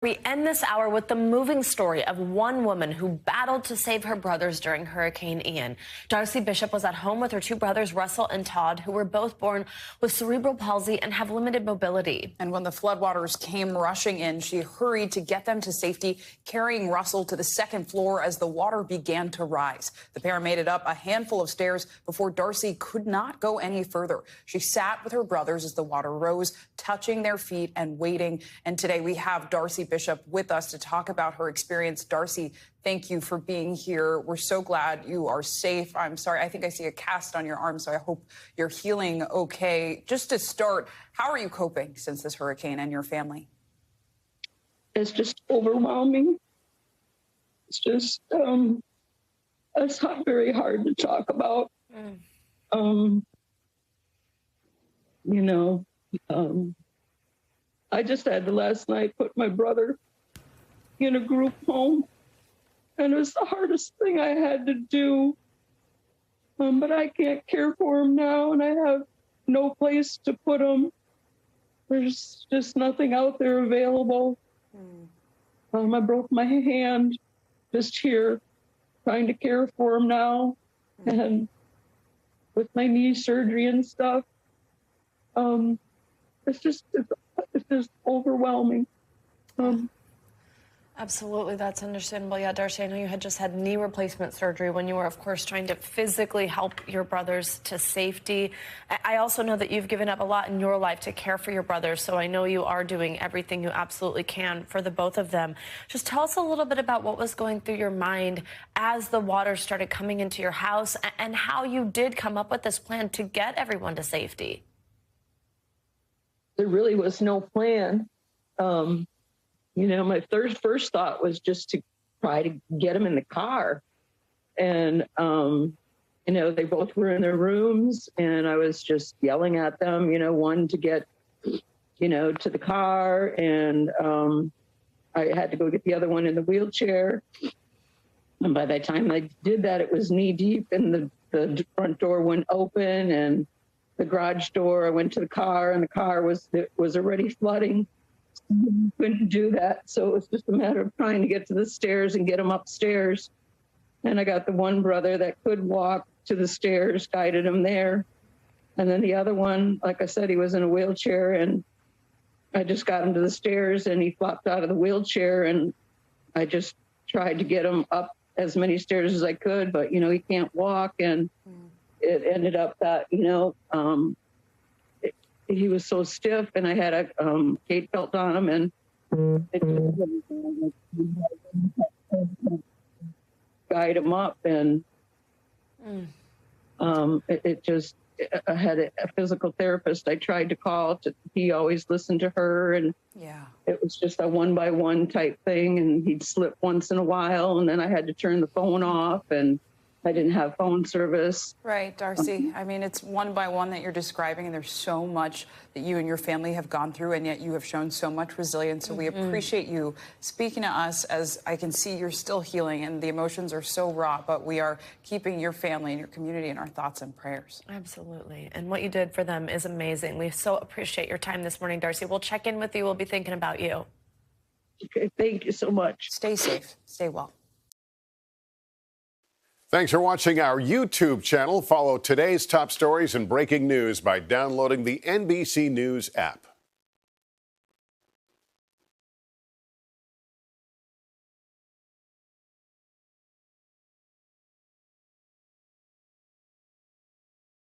We end this hour with the moving story of one woman who battled to save her brothers during Hurricane Ian. Darcy Bishop was at home with her two brothers, Russell and Todd, who were both born with cerebral palsy and have limited mobility. And when the floodwaters came rushing in, she hurried to get them to safety, carrying Russell to the second floor as the water began to rise. The pair made it up a handful of stairs before Darcy could not go any further. She sat with her brothers as the water rose, touching their feet and waiting. And today we have Darcy Bishop with us to talk about her experience. Darcy, thank you for being here. We're so glad you are safe. I'm sorry, I think I see a cast on your arm, so I hope you're healing okay. Just to start, how are you coping since this hurricane and your family? It's just overwhelming. It's just, it's not very hard to talk about. I just had to last night put my brother in a group home, and it was the hardest thing I had to do. But I can't care for him now, and I have no place to put him. There's just nothing out there available. I broke my hand just here trying to care for him now, and with my knee surgery and stuff. It's just overwhelming. Absolutely, that's understandable. Yeah, Darcy, I know you had just had knee replacement surgery when you were, of course, trying to physically help your brothers to safety. I also know that you've given up a lot in your life to care for your brothers, so I know you are doing everything you absolutely can for the both of them. Just tell us a little bit about what was going through your mind as the water started coming into your house and how you did come up with this plan to get everyone to safety. There really was no plan. My first thought was just to try to get them in the car. And, they both were in their rooms, and I was just yelling at them, one to get, to the car. And I had to go get the other one in the wheelchair. And by the time I did that, it was knee deep, and the front door went open, and the garage door, I went to the car, and the car was already flooding. Couldn't do that, so it was just a matter of trying to get to the stairs and get him upstairs. And I got the one brother that could walk to the stairs, guided him there. And then the other one, like I said, he was in a wheelchair, and I just got him to the stairs, and he flopped out of the wheelchair, and I just tried to get him up as many stairs as I could, but, he can't walk, and it ended up that, he was so stiff, and I had a gate belt on him, and it just guide him up, and I had a physical therapist I tried to call. He always listened to her, and it was just a one-by-one type thing, and he'd slip once in a while, and then I had to turn the phone off, and I didn't have phone service. Right, Darcy. I mean, it's one by one that you're describing, and there's so much that you and your family have gone through, and yet you have shown so much resilience. So we appreciate you speaking to us. As I can see, you're still healing, and the emotions are so raw, but we are keeping your family and your community in our thoughts and prayers. Absolutely. And what you did for them is amazing. We so appreciate your time this morning, Darcy. We'll check in with you. We'll be thinking about you. Okay, thank you so much. Stay safe. Stay well. Thanks for watching our YouTube channel. Follow today's top stories and breaking news by downloading the NBC News app.